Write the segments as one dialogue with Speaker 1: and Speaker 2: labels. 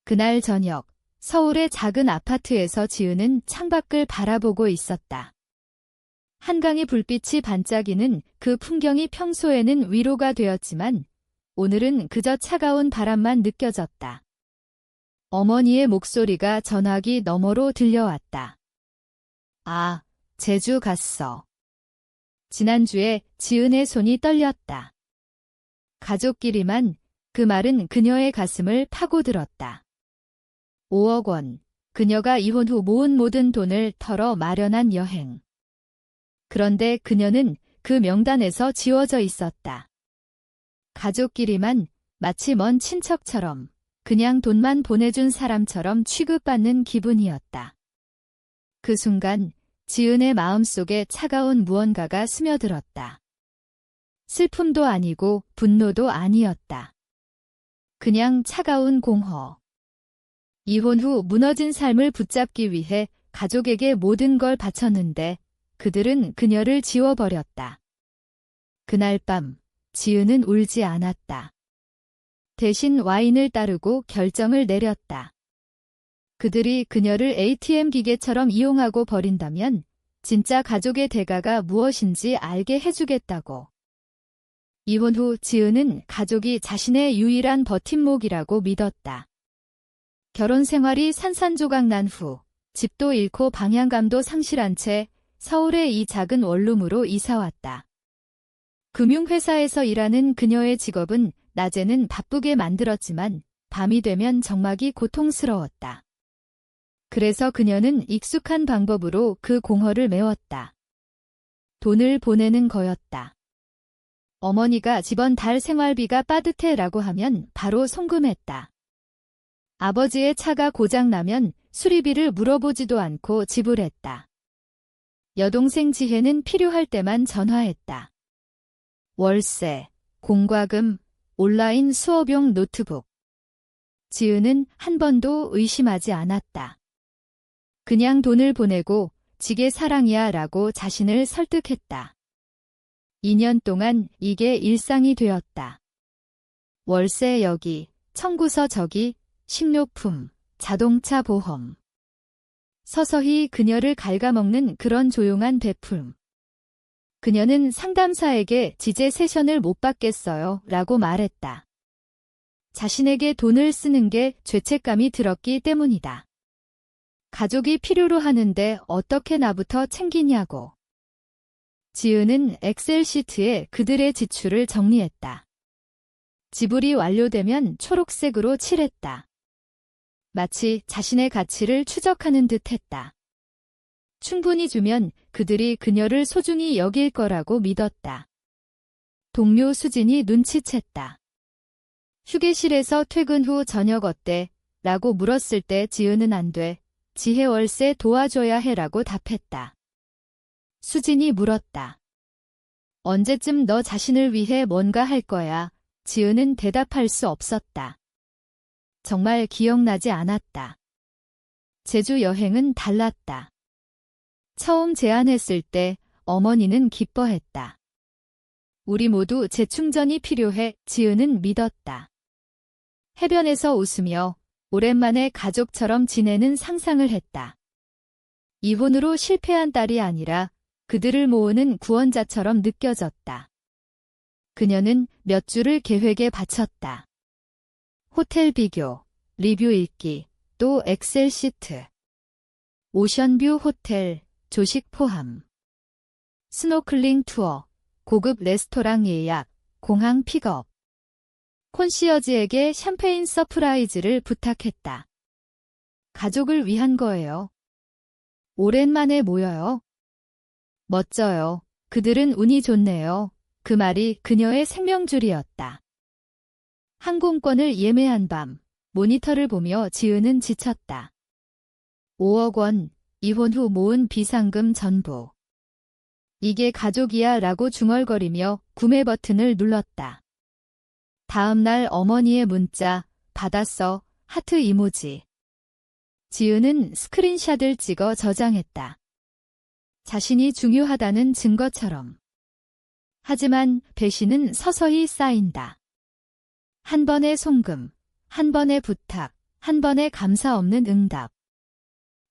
Speaker 1: 그날 저녁, 서울의 작은 아파트에서 지은은 창밖을 바라보고 있었다. 한강의 불빛이 반짝이는 그 풍경이 평소에는 위로가 되었지만 오늘은 그저 차가운 바람만 느껴졌다. 어머니의 목소리가 전화기 너머로 들려왔다. 아, 제주 갔어. 지난주에 지은의 손이 떨렸다. 가족끼리만. 그 말은 그녀의 가슴을 파고들었다. 5억 원. 그녀가 이혼 후 모은 모든 돈을 털어 마련한 여행. 그런데 그녀는 그 명단에서 지워져 있었다. 가족끼리만, 마치 먼 친척처럼, 그냥 돈만 보내준 사람처럼 취급받는 기분이었다. 그 순간 지은의 마음속에 차가운 무언가가 스며들었다. 슬픔도 아니고 분노도 아니었다. 그냥 차가운 공허. 이혼 후 무너진 삶을 붙잡기 위해 가족에게 모든 걸 바쳤는데 그들은 그녀를 지워버렸다. 그날 밤 지은은 울지 않았다. 대신 와인을 따르고 결정을 내렸다. 그들이 그녀를 ATM 기계처럼 이용하고 버린다면 진짜 가족의 대가가 무엇인지 알게 해주겠다고. 이혼 후 지은은 가족이 자신의 유일한 버팀목이라고 믿었다. 결혼 생활이 산산조각 난 후 집도 잃고 방향감도 상실한 채 서울의 이 작은 원룸으로 이사왔다. 금융회사에서 일하는 그녀의 직업은 낮에는 바쁘게 만들었지만 밤이 되면 정막이 고통스러웠다. 그래서 그녀는 익숙한 방법으로 그 공허를 메웠다. 돈을 보내는 거였다. 어머니가 이번 달 생활비가 빠듯해라고 하면 바로 송금했다. 아버지의 차가 고장나면 수리비를 물어보지도 않고 지불했다. 여동생 지혜는 필요할 때만 전화했다. 월세, 공과금, 온라인 수업용 노트북. 지은은 한 번도 의심하지 않았다. 그냥 돈을 보내고 지게 사랑이야 라고 자신을 설득했다. 2년 동안 이게 일상이 되었다. 월세 여기, 청구서 저기, 식료품, 자동차 보험. 서서히 그녀를 갉아먹는 그런 조용한 베풀. 그녀는 상담사에게 지제 세션을 못 받겠어요 라고 말했다. 자신에게 돈을 쓰는 게 죄책감이 들었기 때문이다. 가족이 필요로 하는데 어떻게 나부터 챙기냐고. 지은은 엑셀 시트에 그들의 지출을 정리했다. 지불이 완료되면 초록색으로 칠했다. 마치 자신의 가치를 추적하는 듯 했다. 충분히 주면 그들이 그녀를 소중히 여길 거라고 믿었다. 동료 수진이 눈치챘다. 휴게실에서 퇴근 후 저녁 어때? 라고 물었을 때 지은은 안 돼. 지혜 월세 도와줘야 해라고 답했다. 수진이 물었다. 언제쯤 너 자신을 위해 뭔가 할 거야? 지은은 대답할 수 없었다. 정말 기억나지 않았다. 제주 여행은 달랐다. 처음 제안했을 때 어머니는 기뻐했다. 우리 모두 재충전이 필요해. 지은은 믿었다. 해변에서 웃으며 오랜만에 가족처럼 지내는 상상을 했다. 이혼으로 실패한 딸이 아니라 그들을 모으는 구원자처럼 느껴졌다. 그녀는 몇 줄을 계획에 바쳤다. 호텔 비교, 리뷰 읽기, 또 엑셀 시트. 오션뷰 호텔, 조식 포함. 스노클링 투어, 고급 레스토랑 예약, 공항 픽업. 콘시어지에게 샴페인 서프라이즈를 부탁했다. 가족을 위한 거예요. 오랜만에 모여요. 멋져요. 그들은 운이 좋네요. 그 말이 그녀의 생명줄이었다. 항공권을 예매한 밤, 모니터를 보며 지은은 지쳤다. 5억 원, 이혼 후 모은 비상금 전부. 이게 가족이야 라고 중얼거리며 구매 버튼을 눌렀다. 다음 날 어머니의 문자, 받았어, 하트 이모지. 지은은 스크린샷을 찍어 저장했다. 자신이 중요하다는 증거처럼. 하지만 배신은 서서히 쌓인다. 한 번의 송금, 한 번의 부탁, 한 번에 감사 없는 응답.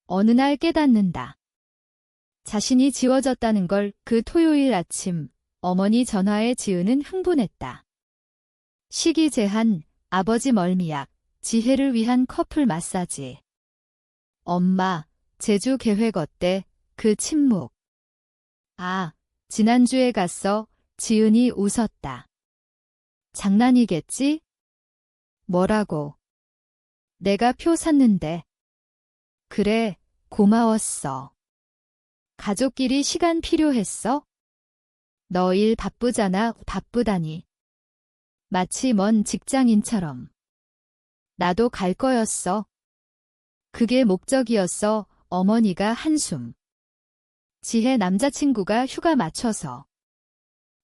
Speaker 1: 어느 날 깨닫는다. 자신이 지워졌다는 걸 그 토요일 아침 어머니 전화에 지은은 흥분했다. 식이 제한, 아버지 멀미약, 지혜를 위한 커플 마사지. 엄마, 제주 계획 어때? 그 침묵. 아, 지난주에 갔어. 지은이 웃었다. 장난이겠지? 뭐라고? 내가 표 샀는데. 그래, 고마웠어. 가족끼리 시간 필요했어? 너 일 바쁘잖아. 바쁘다니. 마치 먼 직장인처럼. 나도 갈 거였어. 그게 목적이었어. 어머니가 한숨. 지혜 남자친구가 휴가 맞춰서.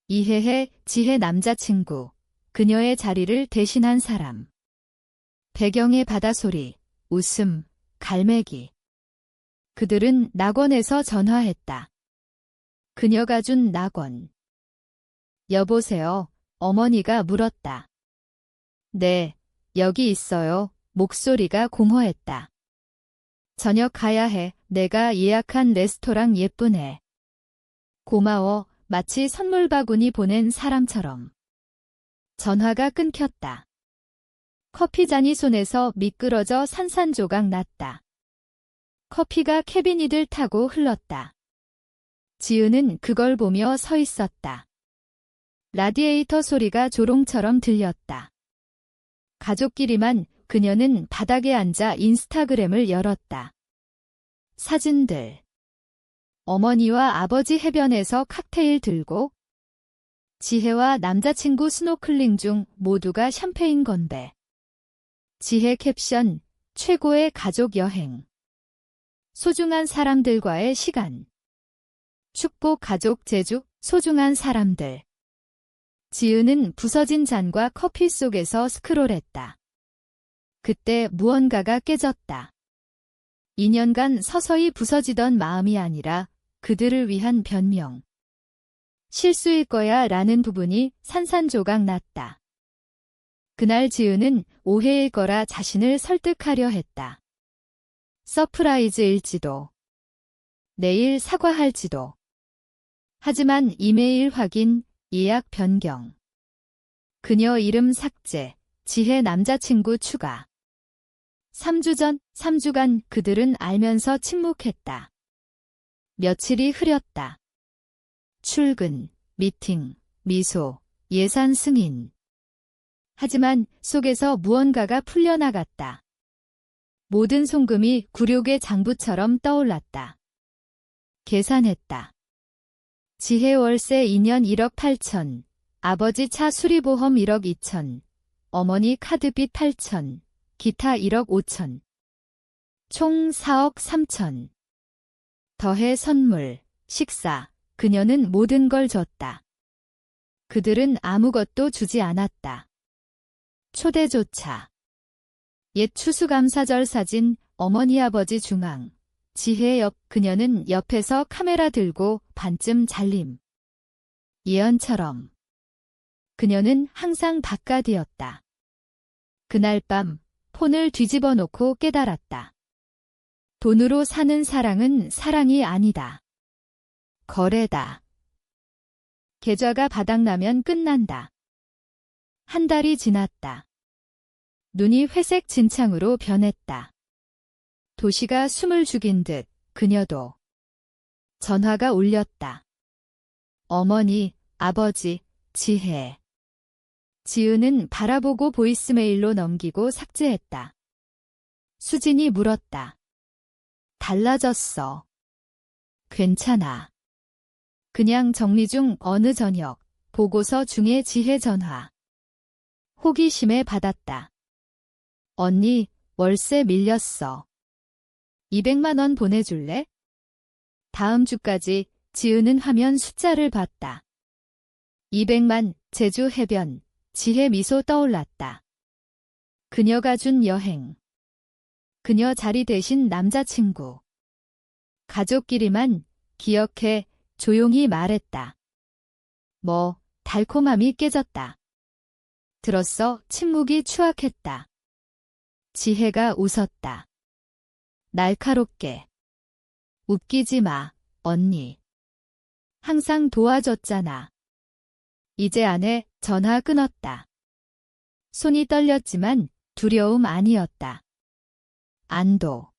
Speaker 1: 이해해. 지혜 남자친구. 그녀의 자리를 대신한 사람. 배경의 바다소리, 웃음, 갈매기. 그들은 낙원에서 전화했다. 그녀가 준 낙원. 여보세요. 어머니가 물었다. 네, 여기 있어요. 목소리가 공허했다. 저녁 가야 해. 내가 예약한 레스토랑 예쁘네. 고마워. 마치 선물 바구니 보낸 사람처럼. 전화가 끊겼다. 커피잔이 손에서 미끄러져 산산조각 났다. 커피가 캐비닛을 타고 흘렀다. 지은은 그걸 보며 서 있었다. 라디에이터 소리가 조롱처럼 들렸다. 가족끼리만 그녀는 바닥에 앉아 인스타그램을 열었다. 사진들. 어머니와 아버지 해변에서 칵테일 들고 지혜와 남자친구 스노클링 중 모두가 샴페인 건배. 지혜 캡션, 최고의 가족 여행. 소중한 사람들과의 시간. 축복 가족 제주, 소중한 사람들. 지은은 부서진 잔과 커피 속에서 스크롤했다. 그때 무언가가 깨졌다. 2년간 서서히 부서지던 마음이 아니라 그들을 위한 변명. 실수일 거야 라는 부분이 산산조각 났다. 그날 지은은 오해일 거라 자신을 설득하려 했다. 서프라이즈일지도. 내일 사과할지도. 하지만 이메일 확인, 예약 변경. 그녀 이름 삭제, 지혜 남자친구 추가. 3주간 그들은 알면서 침묵했다. 며칠이 흐렸다. 출근, 미팅, 미소, 예산 승인. 하지만 속에서 무언가가 풀려나갔다. 모든 송금이 굴욕의 장부처럼 떠올랐다. 계산했다. 지혜 월세 2년 1억 8천, 아버지 차 수리보험 1억 2천, 어머니 카드빚 8천, 기타 1억 5천. 총 4억 3천. 더해 선물, 식사, 그녀는 모든 걸 줬다. 그들은 아무것도 주지 않았다. 초대조차. 옛 추수감사절 사진, 어머니 아버지 중앙. 지혜 옆, 그녀는 옆에서 카메라 들고 반쯤 잘림. 예언처럼. 그녀는 항상 바깥이었다. 그날 밤 폰을 뒤집어 놓고 깨달았다. 돈으로 사는 사랑은 사랑이 아니다. 거래다. 계좌가 바닥나면 끝난다. 한 달이 지났다. 눈이 회색 진창으로 변했다. 도시가 숨을 죽인 듯 그녀도. 전화가 울렸다. 어머니, 아버지, 지혜. 지은은 바라보고 보이스메일로 넘기고 삭제했다. 수진이 물었다. 달라졌어. 괜찮아. 그냥 정리 중 어느 저녁, 보고서 중에 지혜 전화. 호기심에 받았다. 언니, 월세 밀렸어. 200만 원 보내줄래? 다음 주까지. 지은은 화면 숫자를 봤다. 200만, 제주 해변, 지혜 미소 떠올랐다. 그녀가 준 여행. 그녀 자리 대신 남자친구. 가족끼리만, 기억해, 조용히 말했다. 뭐, 달콤함이 깨졌다. 들었어, 침묵이 추악했다. 지혜가 웃었다. 날카롭게. 웃기지 마, 언니. 항상 도와줬잖아. 이제 아내 전화 끊었다. 손이 떨렸지만 두려움 아니었다. 안도.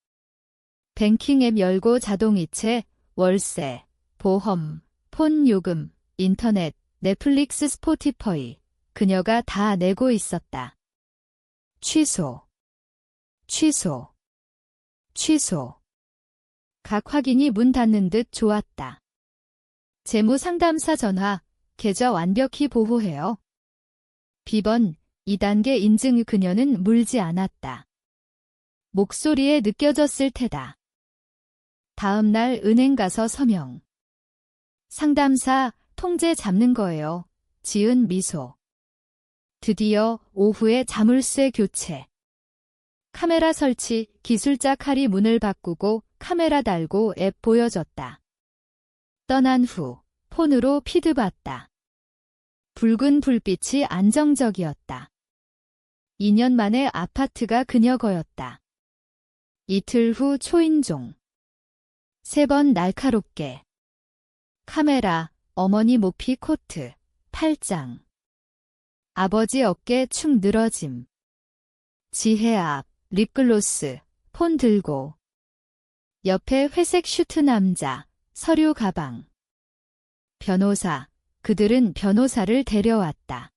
Speaker 1: 뱅킹 앱 열고 자동이체, 월세, 보험, 폰 요금, 인터넷, 넷플릭스 스포티퍼이. 그녀가 다 내고 있었다. 취소. 취소. 취소. 각 확인이 문 닫는 듯 좋았다. 재무상담사 전화, 계좌 완벽히 보호해요. 비번 2단계 인증. 그녀는 물지 않았다. 목소리에 느껴졌을 테다. 다음 날 은행 가서 서명. 상담사, 통제 잡는 거예요. 지은 미소. 드디어 오후에 자물쇠 교체. 카메라 설치, 기술자 칼이 문을 바꾸고 카메라 달고 앱 보여줬다. 떠난 후 폰으로 피드 봤다. 붉은 불빛이 안정적이었다. 2년 만에 아파트가 그녀 거였다. 이틀 후 초인종. 3번 날카롭게. 카메라, 어머니 모피 코트, 팔짱. 아버지 어깨 축 늘어짐. 지혜 앞, 립글로스, 폰 들고. 옆에 회색 슈트 남자, 서류 가방. 변호사, 그들은 변호사를 데려왔다.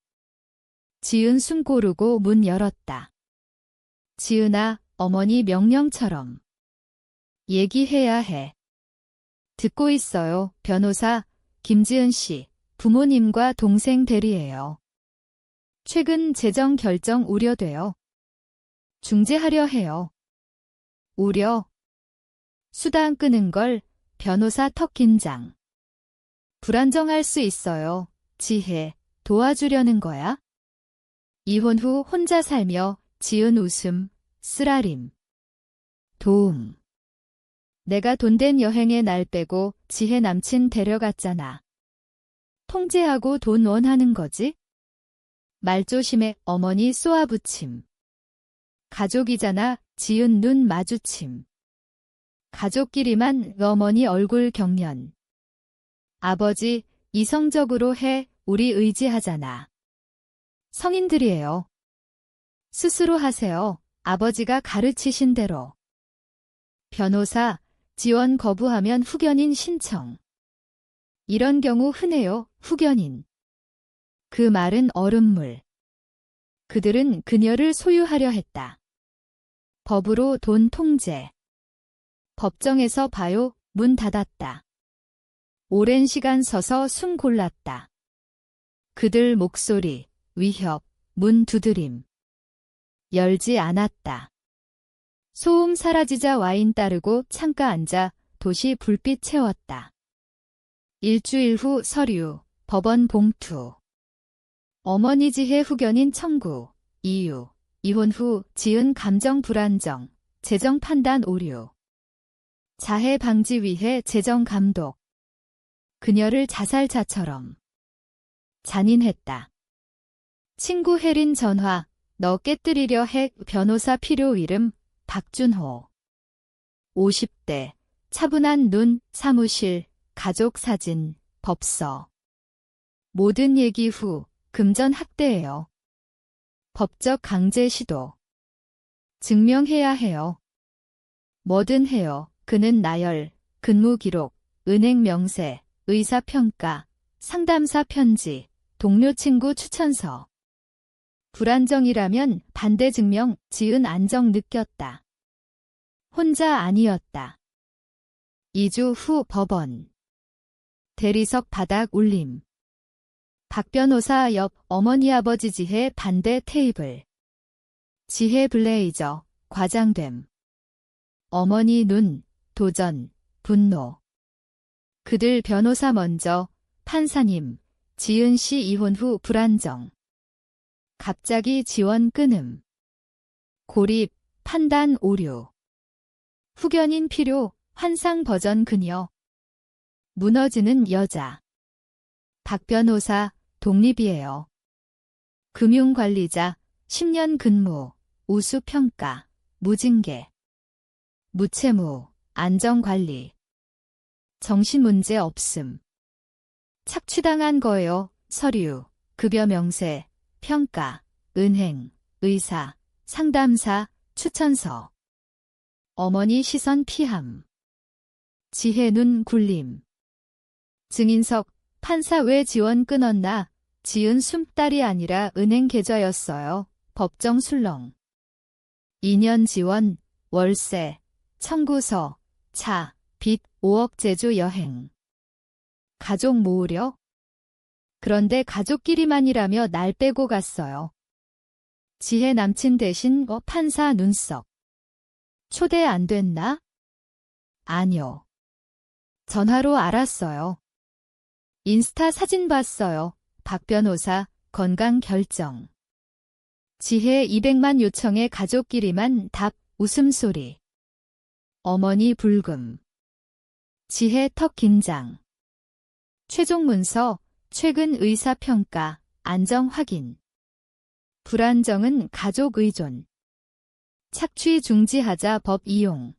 Speaker 1: 지은 숨 고르고 문 열었다. 지은아, 어머니 명령처럼. 얘기해야 해. 듣고 있어요, 변호사. 김지은 씨, 부모님과 동생 대리해요. 최근 재정 결정 우려돼요. 중재하려 해요. 우려. 수다 끄는 걸. 변호사 턱 긴장. 불안정할 수 있어요. 지혜, 도와주려는 거야? 이혼 후 혼자 살며. 지은 웃음, 쓰라림. 도움. 내가 돈 된 여행에 날 빼고 지혜 남친 데려갔잖아. 통제하고 돈 원하는 거지? 말조심해. 어머니 쏘아붙임. 가족이잖아. 지은 눈 마주침. 가족끼리만. 어머니 얼굴 경련. 아버지, 이성적으로 해. 우리 의지하잖아. 성인들이에요. 스스로 하세요. 아버지가 가르치신 대로. 변호사, 지원 거부하면 후견인 신청. 이런 경우 흔해요. 후견인. 그 말은 얼음물. 그들은 그녀를 소유하려 했다. 법으로 돈 통제. 법정에서 봐요. 문 닫았다. 오랜 시간 서서 숨 골랐다. 그들 목소리, 위협, 문 두드림. 열지 않았다. 소음 사라지자 와인 따르고 창가 앉아 도시 불빛 채웠다. 일주일 후 서류, 법원 봉투. 어머니 지혜 후견인 청구, 이유, 이혼 후 지은 감정 불안정, 재정 판단 오류. 자해 방지 위해 재정 감독. 그녀를 자살자처럼. 잔인했다. 친구 혜린 전화, 너 깨뜨리려 해. 변호사 필요. 이름, 박준호. 50대, 차분한 눈, 사무실, 가족 사진, 법서. 모든 얘기 후, 금전 학대예요. 법적 강제 시도. 증명해야 해요. 뭐든 해요. 그는 나열, 근무 기록, 은행 명세, 의사 평가, 상담사 편지, 동료 친구 추천서. 불안정이라면 반대 증명. 지은 안정 느꼈다. 혼자 아니었다. 2주 후 법원. 대리석 바닥 울림. 박 변호사 옆. 어머니 아버지 지혜 반대 테이블. 지혜 블레이저, 과장됨. 어머니 눈, 도전, 분노. 그들 변호사 먼저. 판사님, 지은 씨 이혼 후 불안정. 갑자기 지원 끊음. 고립, 판단 오류. 후견인 필요. 환상 버전 그녀. 무너지는 여자. 박 변호사, 독립이에요. 금융관리자, 10년 근무, 우수 평가, 무징계, 무채무, 안정관리, 정신문제 없음. 착취당한 거요. 서류, 급여 명세, 평가, 은행, 의사, 상담사, 추천서. 어머니 시선 피함. 지혜 눈 굴림. 증인석, 판사 왜 지원 끊었나? 지은 숨딸이 아니라 은행 계좌였어요. 법정 술렁. 2년 지원, 월세, 청구서, 차, 빚 5억 제주 여행. 가족 모으려? 그런데 가족끼리만이라며 날 빼고 갔어요. 지혜 남친 대신 판사 눈썹. 초대 안 됐나? 아니요. 전화로 알았어요. 인스타 사진 봤어요. 박 변호사, 건강 결정. 지혜 200만 요청에 가족끼리만 답, 웃음소리. 어머니 불금. 지혜 턱 긴장. 최종 문서, 최근 의사평가, 안정 확인. 불안정은 가족 의존. 착취 중지하자 법 이용.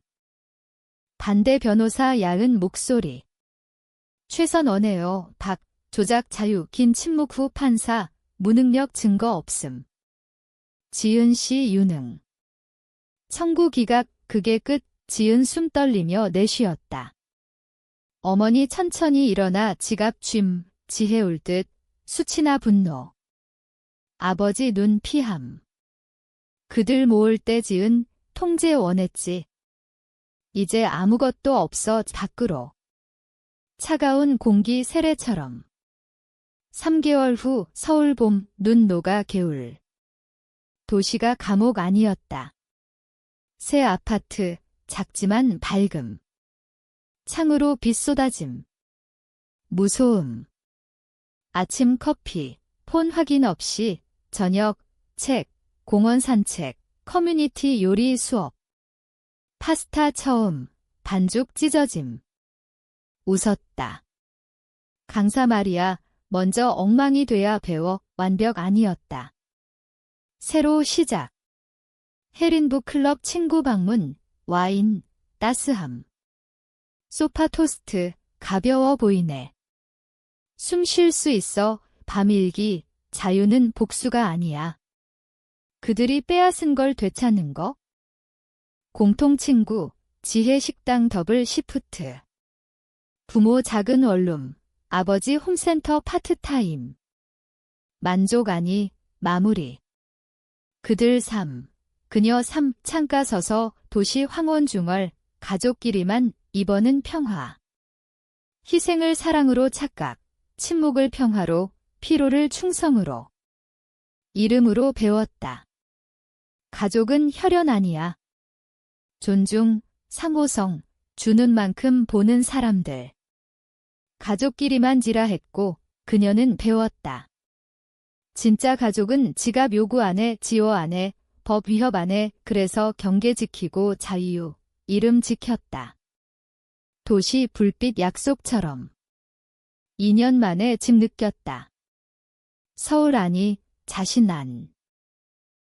Speaker 1: 반대 변호사 야은 목소리. 최선 원해요. 박, 조작 자유 긴 침묵 후 판사, 무능력 증거 없음. 지은 씨 유능. 청구 기각, 그게 끝, 지은 숨 떨리며 내쉬었다. 어머니 천천히 일어나 지갑 쥬, 지혜 울 듯, 수치나 분노. 아버지 눈 피함. 그들 모을 때 지은 통제 원했지. 이제 아무것도 없어 밖으로. 차가운 공기 세례처럼. 3개월 후 서울 봄 눈 녹아 개울. 도시가 감옥 아니었다. 새 아파트, 작지만 밝음. 창으로 빛 쏟아짐. 무소음. 아침 커피, 폰 확인 없이 저녁, 책, 공원 산책, 커뮤니티 요리 수업. 파스타 처음, 반죽 찢어짐. 웃었다. 강사 말이야, 먼저 엉망이 돼야 배워, 완벽 아니었다. 새로 시작. 해린북 클럽 친구 방문, 와인, 따스함. 소파 토스트, 가벼워 보이네. 숨 쉴 수 있어, 밤일기, 자유는 복수가 아니야. 그들이 빼앗은 걸 되찾는 거? 공통 친구, 지혜 식당 더블 시프트. 부모 작은 원룸, 아버지 홈센터 파트타임. 만족 아니, 마무리. 그들 삶, 그녀 삶, 창가 서서 도시 황혼 중얼, 가족끼리만, 이번은 평화. 희생을 사랑으로 착각, 침묵을 평화로, 피로를 충성으로. 이름으로 배웠다. 가족은 혈연 아니야. 존중, 상호성, 주는 만큼 보는 사람들. 가족끼리만 지라했고 그녀는 배웠다. 진짜 가족은 지갑 요구 안에, 지호 안에, 법 위협 안에, 그래서 경계 지키고 자유, 이름 지켰다. 도시 불빛 약속처럼. 2년 만에 집 느꼈다. 서울 아니, 자신 안.